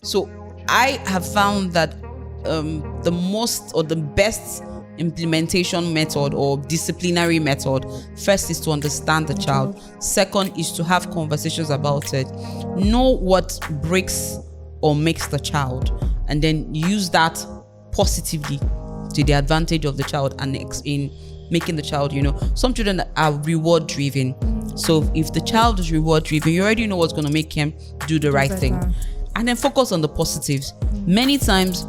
So I have found that the most or the best implementation method or disciplinary method, first is to understand the child. Second is to have conversations about it. Know what breaks or makes the child, and then use that positively to the advantage of the child and in making the child, some children are reward driven. So if the child is reward driven, you already know what's going to make him do the right thing. And then focus on the positives. Many times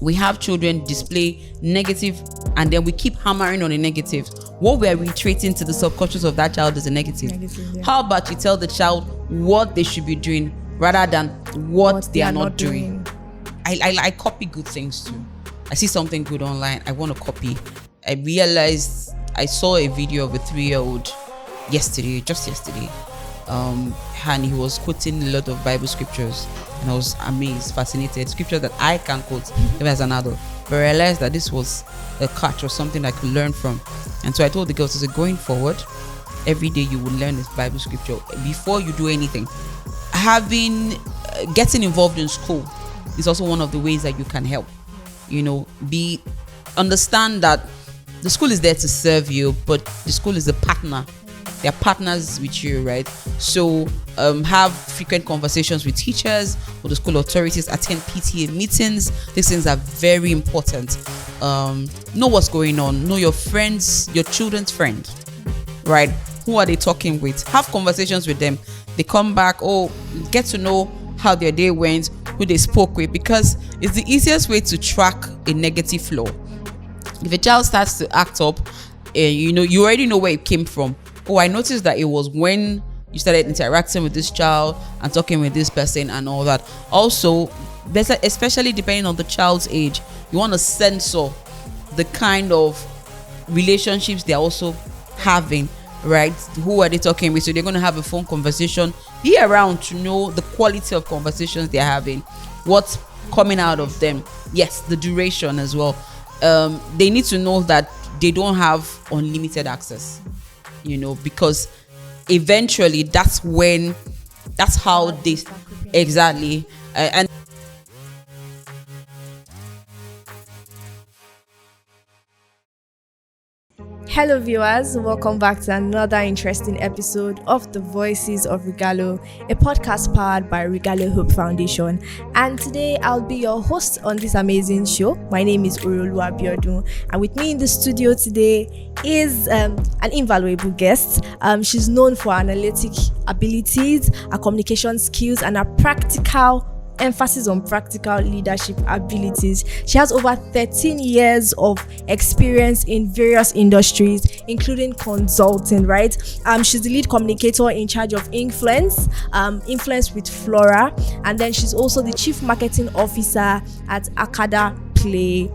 we have children display negative and then we keep hammering on the negative. What we are reiterating to the subconscious of that child is a negative. How about you tell the child what they should be doing rather than what they are not doing? I copy good things too. I see something good online, I want to copy. I realized I saw a video of a 3-year-old just yesterday, and he was quoting a lot of Bible scriptures, and I was amazed, fascinated. Scriptures that I can quote even as an adult, but I realized that this was a catch or something I could learn from. And so I told the girls, I said, going forward, every day you will learn this Bible scripture before you do anything. Getting involved in school is also one of the ways that you can help. Understand that the school is there to serve you, but the school is a partner. They're partners with you, right? So have frequent conversations with teachers, with the school authorities, attend PTA meetings. These things are very important. Know what's going on. Know your friends, your children's friend, right? Who are they talking with? Have conversations with them. They come back, get to know how their day went, who they spoke with, because it's the easiest way to track a negative flow. If a child starts to act up, you already know where it came from. I noticed that it was when you started interacting with this child and talking with this person and all that. Also, especially depending on the child's age, you want to censor the kind of relationships they're also having, right? Who are they talking with? So they're going to have a phone conversation. Be around to know the quality of conversations they're having, what's coming out of them. Yes, the duration as well. They need to know that they don't have unlimited access, because eventually that's how they exactly and Hello viewers, welcome back to another interesting episode of The Voices of Regalo, a podcast powered by Regalo Hope Foundation. And today I'll be your host on this amazing show. My name is Urolu Abiodun, and with me in the studio today is an invaluable guest. She's known for her analytic abilities, her communication skills, and her emphasis on practical leadership abilities. She has over 13 years of experience in various industries, including consulting, right? She's the lead communicator in charge of Influence with Flora, and then she's also the chief marketing officer at Akada Play.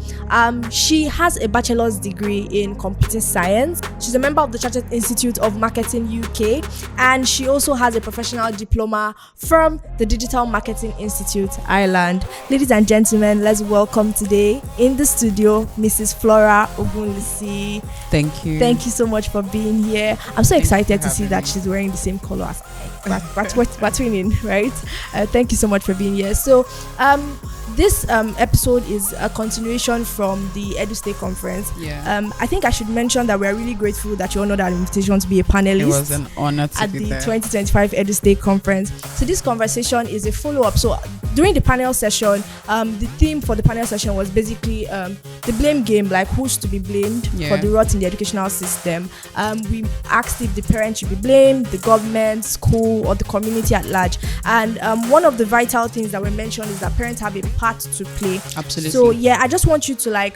She has a bachelor's degree in computer science. She's a member of the Chartered Institute of Marketing UK, and she also has a professional diploma from the Digital Marketing Institute Ireland. Ladies and gentlemen, let's welcome today in the studio Mrs Flora Ogunlusi. Thank you so much for being here. I'm so excited to see that she's wearing the same color as we're twinning, right? Thank you so much for being here. So this episode is a continuation from the EduState conference. I think I should mention that we're really grateful that you honored our invitation to be a panelist. It was an honor to at be the there. 2025 EduState conference. So this conversation is a follow-up. So during the panel session, the theme for the panel session was basically the blame game, like who's to be blamed for the rot in the educational system. We asked if the parent should be blamed, the government, school, or the community at large. And one of the vital things that were mentioned is that parents have a part to play. Absolutely. So I just want you to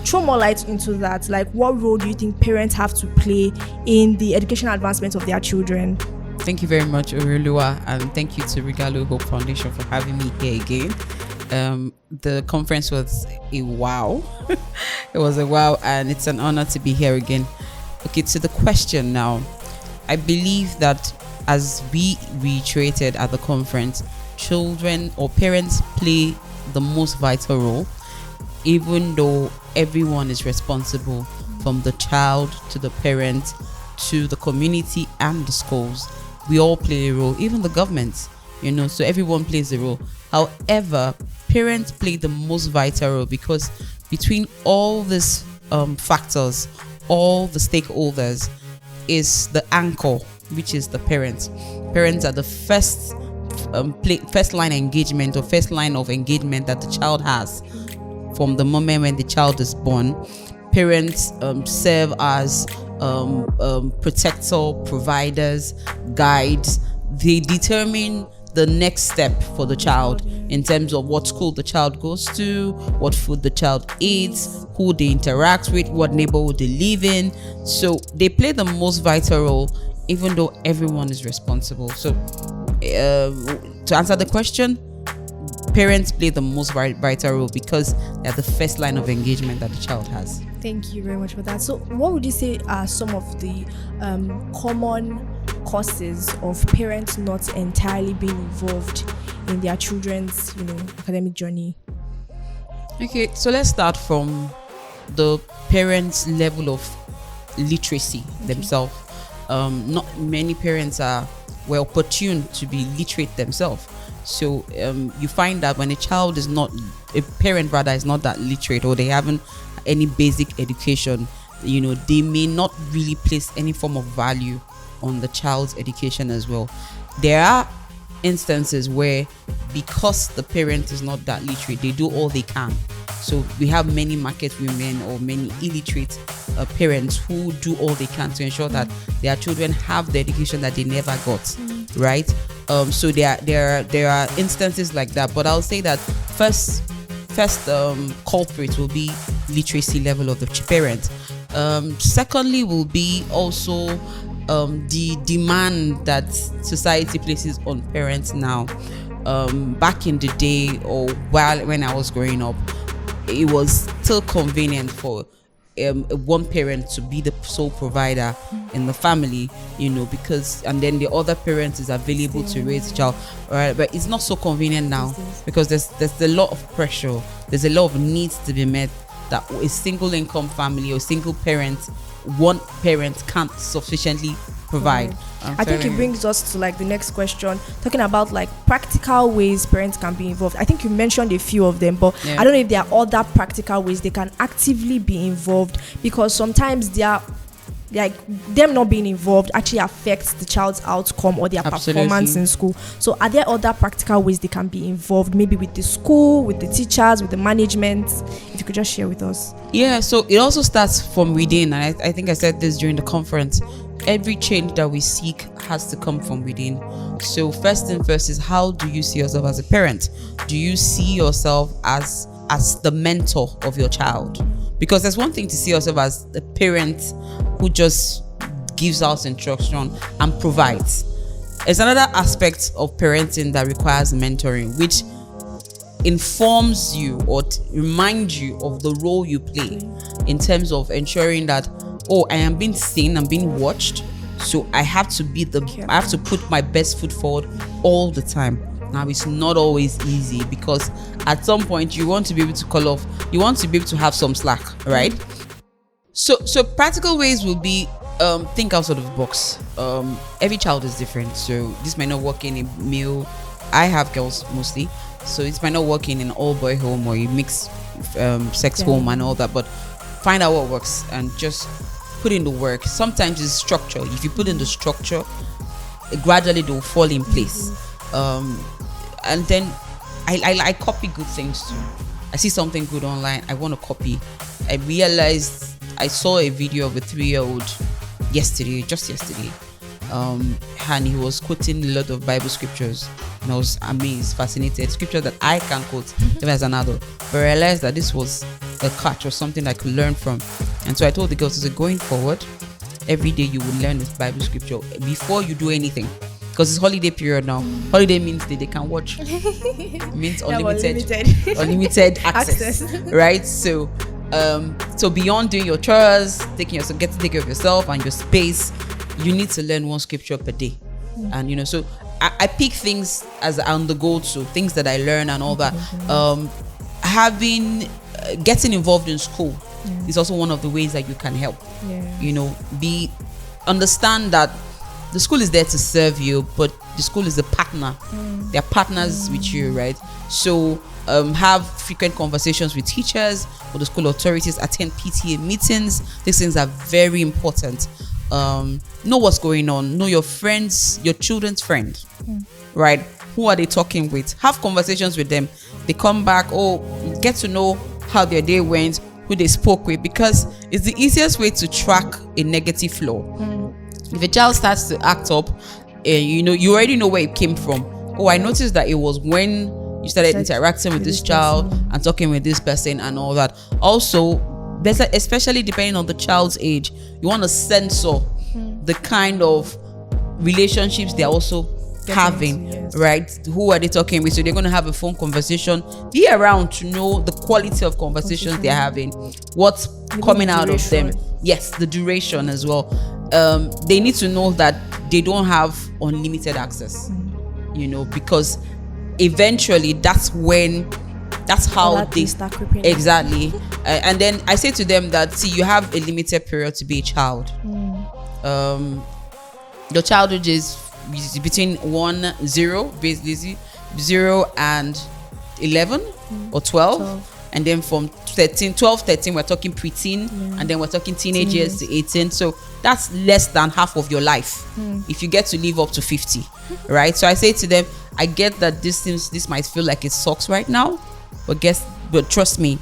throw more light into that. What role do you think parents have to play in the educational advancement of their children? Thank you very much, Urelua, and thank you to Regalo Hope Foundation for having me here again. The conference was a wow. It was a wow, and it's an honor to be here again. Okay, to the question now. I believe that, as we reiterated at the conference, children or parents play the most vital role, even though everyone is responsible, from the child to the parent to the community and the schools. We all play a role, even the government, so everyone plays a role. However, parents play the most vital role, because between all these factors, all the stakeholders, is the anchor, which is the parents. Parents are the first line engagement, or first line of engagement that the child has from the moment when the child is born. Parents serve as protector, providers, guides. They determine the next step for the child in terms of what school the child goes to, what food the child eats, who they interact with, what neighborhood they live in. So they play the most vital role, even though everyone is responsible. So to answer the question, parents play the most vital role because they're the first line of engagement that the child has. Thank you very much for that. So what would you say are some of the common causes of parents not entirely being involved in their children's, academic journey? Okay, so let's start from the parents' level of literacy themselves. Not many parents are well opportune to be literate themselves. So you find that when a parent is not that literate, or they haven't any basic education, they may not really place any form of value on the child's education as well. There are instances where, because the parent is not that literate, they do all they can. So we have many market women or many illiterate parents who do all they can to ensure that their children have the education that they never got, right? So there are instances like that, but I'll say that first culprit will be literacy level of the parent. Secondly will be also the demand that society places on parents now. Back in the day, or when I was growing up, it was still convenient for one parent to be the sole provider in the family, because, and then the other parent is available to raise the child, right? But it's not so convenient now, because there's a lot of pressure, there's a lot of needs to be met that a single income family or single parent, one parent can't sufficiently provide. I think it brings us to the next question, talking about practical ways parents can be involved. I think you mentioned a few of them, but I don't know if there are other practical ways they can actively be involved, because sometimes they are them not being involved actually affects the child's outcome or their performance in school. So are there other practical ways they can be involved, maybe with the school, with the teachers, with the management? If you could just share with us. Yeah, so it also starts from within, and I think I said this during the conference. Every change that we seek has to come from within. So first thing first is, how do you see yourself as a parent? Do you see yourself as the mentor of your child? Because there's one thing to see yourself as a parent who just gives out instruction and provides. There's another aspect of parenting that requires mentoring, which informs you or reminds you of the role you play in terms of ensuring that, I am being seen, I'm being watched, so I have to I have to put my best foot forward all the time. Now, it's not always easy, because at some point you want to be able to call off, you want to be able to have some slack, right? So practical ways will be think outside of the box. Every child is different, so this might not work in a male. I have girls mostly, so it might not work in an all-boy home or a mixed sex home and all that, but find out what works and just put in the work. Sometimes it's structure. If you put in the structure, gradually they will fall in place. And then I copy good things too. I see something good online, I want to copy. I realized I saw a video of a 3-year-old just yesterday, and he was quoting a lot of Bible scriptures, and I was amazed, fascinated. Scripture that I can quote even as an adult, but I realized that this was a catch or something I could learn from. And so I told the girls, going forward, every day you will learn this Bible scripture before you do anything, because it's holiday period now. Holiday means that they can watch. It means unlimited access, right? So beyond doing your chores, get to take care of yourself and your space, you need to learn one scripture per day. And so I pick things as on the go to things that I learn and all that. Getting involved in school is also one of the ways that you can help. Understand that the school is there to serve you, but the school is a partner. They're partners with you, right? So have frequent conversations with teachers, with the school authorities, attend PTA meetings. These things are very important. Know what's going on, know your friends, your children's friend, right? Who are they talking with? Have conversations with them. They come back, get to know how their day went, who they spoke with, because it's the easiest way to track a negative flow. If a child starts to act up, you already know where it came from. I noticed that it was when you started interacting with this child and talking with this person and all that. Also, especially depending on the child's age, you want to censor the kind of relationships they're also having, right? Who are they talking with? So they're going to have a phone conversation. Be around to know the quality of conversations they're having, what's coming out of them. Yes, the duration as well. They need to know that they don't have unlimited access, because eventually that's how they start creeping. Exactly. And then I say to them that, see, you have a limited period to be a child. Your child age is between 0 and 11 or 12. And then from 12, 13, we're talking preteen, and then we're talking teenagers to 18. So that's less than half of your life if you get to live up to 50, right? So I say to them, I get that this might feel like it sucks right now, but trust me,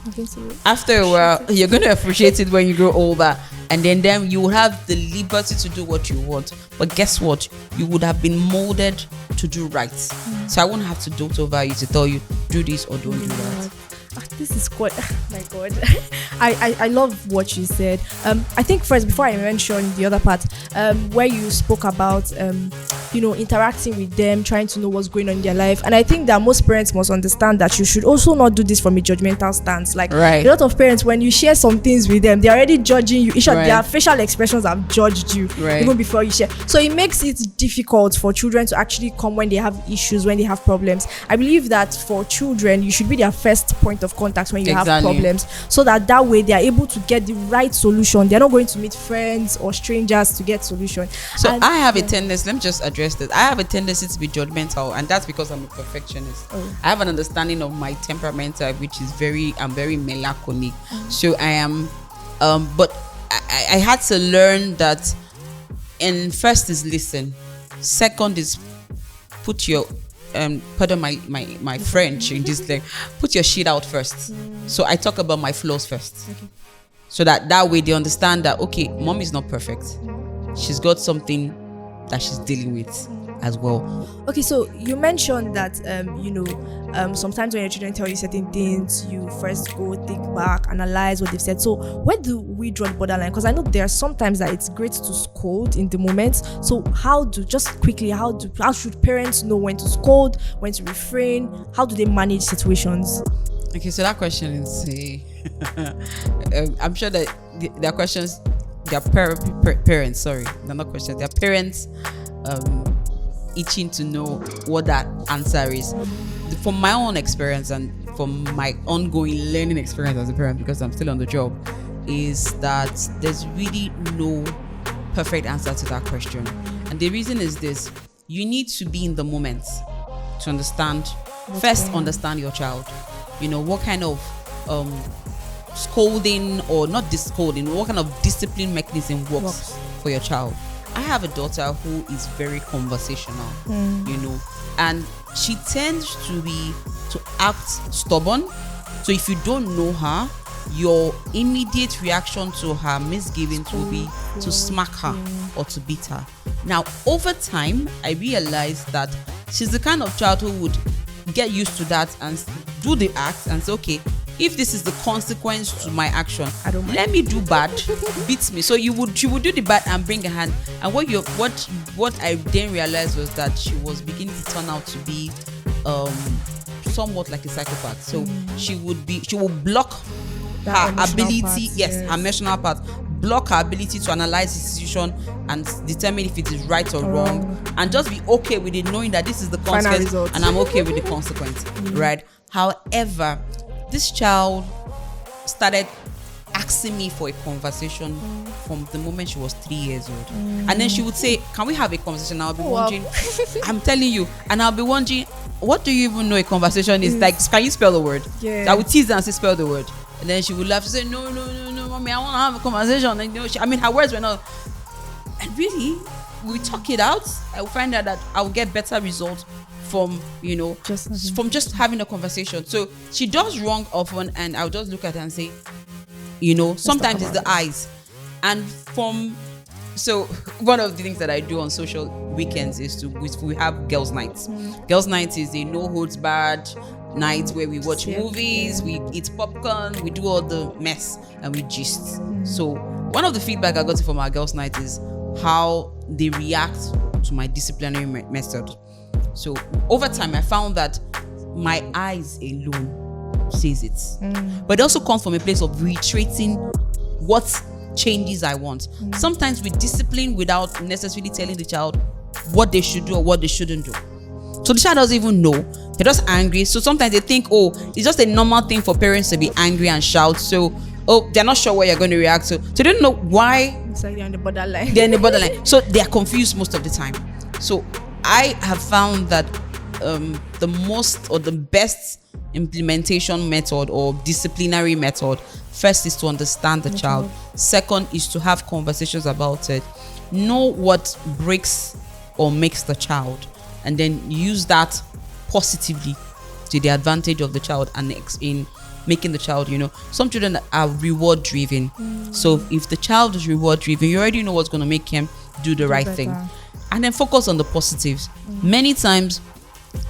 after a while, you're going to appreciate it when you grow older. And then you will have the liberty to do what you want. But guess what? You would have been molded to do right. So I won't have to dote over you to tell you, do this or don't do that. This is quite, my God. I love what you said. I think first, before I mention the other part, where you spoke about, interacting with them, trying to know what's going on in their life. And I think that most parents must understand that you should also not do this from a judgmental stance. Like, a lot of parents, when you share some things with them, they're already judging you. Their facial expressions have judged you even before you share. So it makes it difficult for children to actually come when they have issues, when they have problems. I believe that for children, you should be their first point of contact when you have problems, so that way they are able to get the right solution. They're not going to meet friends or strangers to get solution. So I have a tendency, let me just address that. I have a tendency to be judgmental, and that's because I'm a perfectionist. I have an understanding of my temperament, which is I'm very melancholic. So I am, but I had to learn that. And first is listen. Second is put your pardon my French in this thing. Put your shit out first. So I talk about my flaws first. So that way they understand that, okay, mom is not perfect. She's got something that she's dealing with as well. Okay, so you mentioned that sometimes when your children tell you certain things, you first go think back, analyze what they've said. So where do we draw the borderline? Because I know there are sometimes that it's great to scold in the moment. So how should parents know when to scold, when to refrain? How do they manage situations? Okay, so that question is I'm sure that there are questions. Their parents, sorry, they're not questions. Their parents itching to know what that answer is. From my own experience and from my ongoing learning experience as a parent, because I'm still on the job, is that there's really no perfect answer to that question. And the reason is this: you need to be in the moment to understand. First, understand your child. What kind of scolding, or not scolding, what kind of discipline mechanism works for your child. I have a daughter who is very conversational, and she tends to act stubborn. So if you don't know her, your immediate reaction to her misgivings will be to smack her or to beat her. Now, over time, I realized that she's the kind of child who would get used to that and do the act and say, okay, if this is the consequence to my action, let me do bad, beat me. So she would do the bad and bring a hand. And what I then realized was that she was beginning to turn out to be somewhat like a psychopath. So she would block her ability, her emotional part, block her ability to analyze the situation and determine if it is right or wrong, and just be okay with it, knowing that this is the consequence and I'm okay with the consequence, right? However, this child started asking me for a conversation from the moment she was 3 years old. And then she would say, can we have a conversation? I'll be wondering, I'm telling you, and I'll be wondering, what do you even know a conversation is? Like, can you spell the word? Yeah. I would tease her and say, spell the word. And then she would laugh. She say, no, mommy, I want to have a conversation. And, her words were not. And really, we talk it out. I will find out that I will get better results from just having a conversation. So she does wrong often, and I'll just look at her and say, sometimes it's the eyes. And so one of the things that I do on social weekends is we have girls' nights. Girls' nights is a no holds barred night where we watch movies, we eat popcorn, we do all the mess, and we gist. So one of the feedback I got from our girls' night is how they react to my disciplinary method. So over time, I found that my eyes alone says it. But it also comes from a place of reiterating what changes I want. Sometimes we discipline without necessarily telling the child what they should do or what they shouldn't do. So the child doesn't even know. They're just angry. So sometimes they think, it's just a normal thing for parents to be angry and shout. So, they're not sure what you're going to react to. So they don't know why. It's like they're on the borderline. They're in the borderline. So they are confused most of the time. So I have found that the most or the best implementation method or disciplinary method, first is to understand the child. Second is to have conversations about it. Know what breaks or makes the child, and then use that positively to the advantage of the child and in making the child, some children are reward driven. So if the child is reward driven, you already know what's going to make him do the right thing. And then focus on the positives. Many times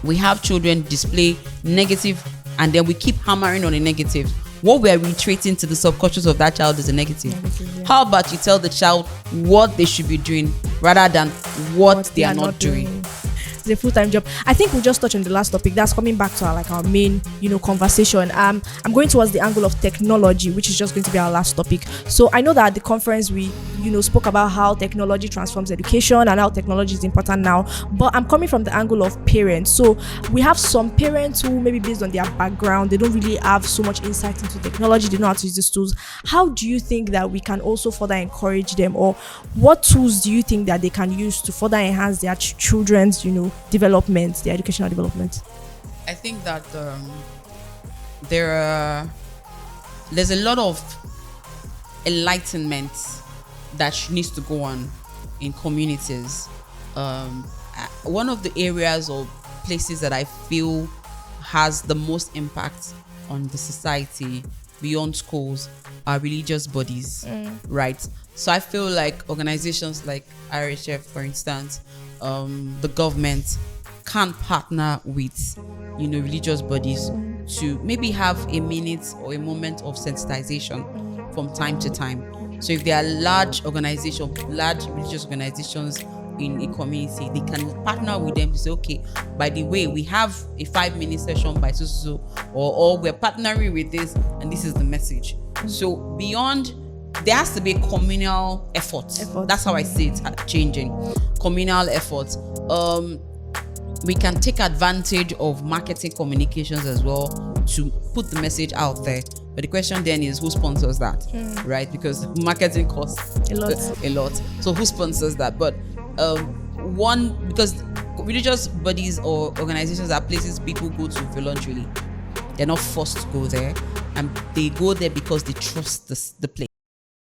we have children display negative, and then we keep hammering on the negative. What we're reiterating to the subconscious of that child is a negative. How about you tell the child what they should be doing rather than what they are not doing? It's a full-time job. I think we'll just touch on the last topic. That's coming back to our main, conversation. I'm going towards the angle of technology, which is just going to be our last topic. So I know that at the conference we, spoke about how technology transforms education and how technology is important now. But I'm coming from the angle of parents. So we have some parents who, maybe based on their background, they don't really have so much insight into technology. They don't know how to use these tools. How do you think that we can also further encourage them, or what tools do you think that they can use to further enhance their children's, development, their educational development? I think that there's a lot of enlightenment that needs to go on in communities. One of the areas or places that I feel has the most impact on the society beyond schools are religious bodies, right? So I feel like organizations like RHF, for instance, the government can partner with religious bodies to maybe have a minute or a moment of sensitization from time to time. So if there are large religious organizations in a community, they can partner with them to say, okay, by the way, we have a 5-minute session by so or we're partnering with this, and this is the message. So beyond, there has to be a communal effort. That's how I see it changing. Communal effort. We can take advantage of marketing communications as well to put the message out there. But the question then is, who sponsors that, right? Because marketing costs a lot. So who sponsors that? But because religious bodies or organizations are places people go to voluntarily. They're not forced to go there, and they go there because they trust the place.